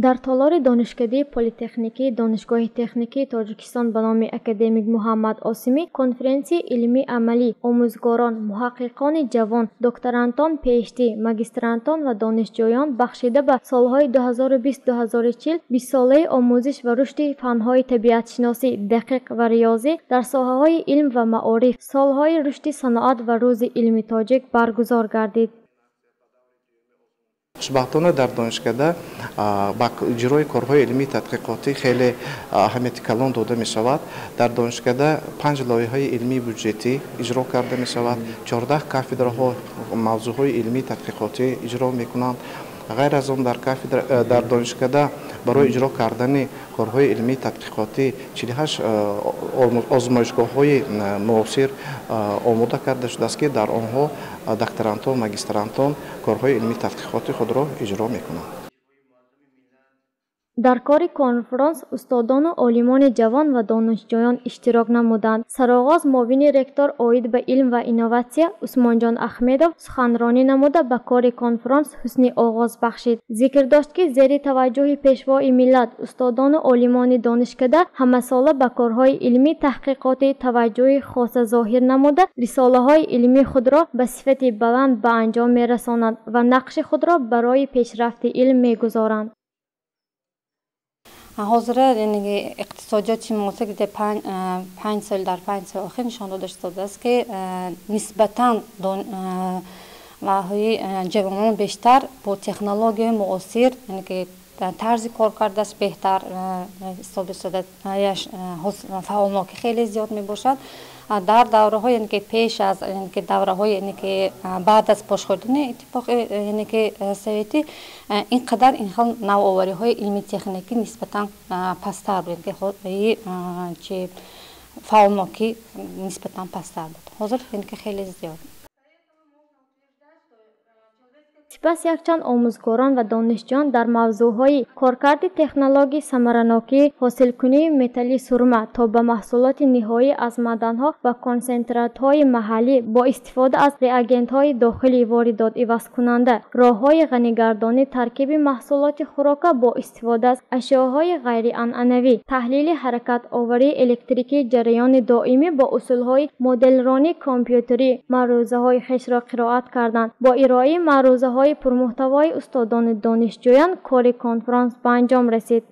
در تالار دانشکده پلی‌تکنیکی دانشگاه تکنیکی تاجیکستان به نام اکادمیک محمد عاصمی کنفرانسی علمی عملی آموزگاران، محققان جوان، دکترانتان، پی‌اچ‌دی، ماجسترانتان و دانشجویان بخشیده به سالهای 2020-2040 20 ساله آموزش و رشد فن‌های طبیعت شناسی دقیق و ریاضی در ساحه‌های علم و معارف، سالهای رشد صنعت و روز علمی تاجیک برگزار گردید. خوشبختانه در دانشکده با اجرای کارهای علمی تحقیقاتی خیلی اهمیت کلان داده می شود. در دانشکده 5 لایحه علمی بودجتی اجرا کرده می شود. 14 کافدرها موضوعهای علمی تحقیقاتی اجرا می کنند. غیر از آن در دانشکده برای اجرا کردن کارهای علمی تحقیقاتی 48 آزمایشگاه‌های معاصر آماده کرده شده است که در آنها دکترانتان و ماجسترانتان کارهای علمی تحقیقاتی خود را اجرا می‌کنند. در کار کنفرانس استادان و عالمان جوان و دانشجویان اشتراک نمودند. سرآغاز معاون رکتور عاید به علم و اینوواسیا عثمان جان احمدov سخنرانی نموده به کار کنفرانس حسن آغاز بخشید. ذکر داشت که زیر توجه پیشوای ملت استادان و عالمان دانشکده همه ساله به کارهای علمی تحقیقاتی توجه خاص ظاهر نموده رساله‌های علمی خود را به صفت بلند به انجام می‌رسانند و نقش خود را برای پیشرفت علم می‌گذارند. حاضر یعنی اقتصادیات معاصر که 5 سال در 5 سال آخر نشان داده است که نسبتاً جوانان بیشتر با تکنولوژی معاصر یعنی که طرز کار کرده بهتر حساب شده فعالناکی خیلی زیاد می باشد. در دوره های یعنی که پیش از یعنی که دوره های یعنی که بعد از پاش خوردن اتفاق یعنی که سویتی اینقدر این خل نوآوری های علمی تکنیکی نسبتا پستر بود که خود چه فعالناکی نسبتا پستر بود. حاضر یعنی که خیلی زیاد. سپس یکچند آموزگاران و دانشجویان در موضوعهای کارکرد تکنولوژی ثمره‌ناکی حاصلکنی متل سرمه تا به محصولات نهایی از معدن‌ها و کنسنترات‌های محلی با استفاده از ریاگنت‌های داخلی واردات عوض کننده، راه‌های غنی‌گردانی ترکیب محصولات خوراک با استفاده از اشیاءهای غیر عنعنوی، تحلیل حرکت آوری الکتریکی جریان دائمی با اصول‌های مدل‌رانی کامپیوتری، معروضه‌های خش را قرائت کردند. با ارائه معروضه‌های پرمحتوای استادان دانشجویان کار کنفرانس به انجام رسید.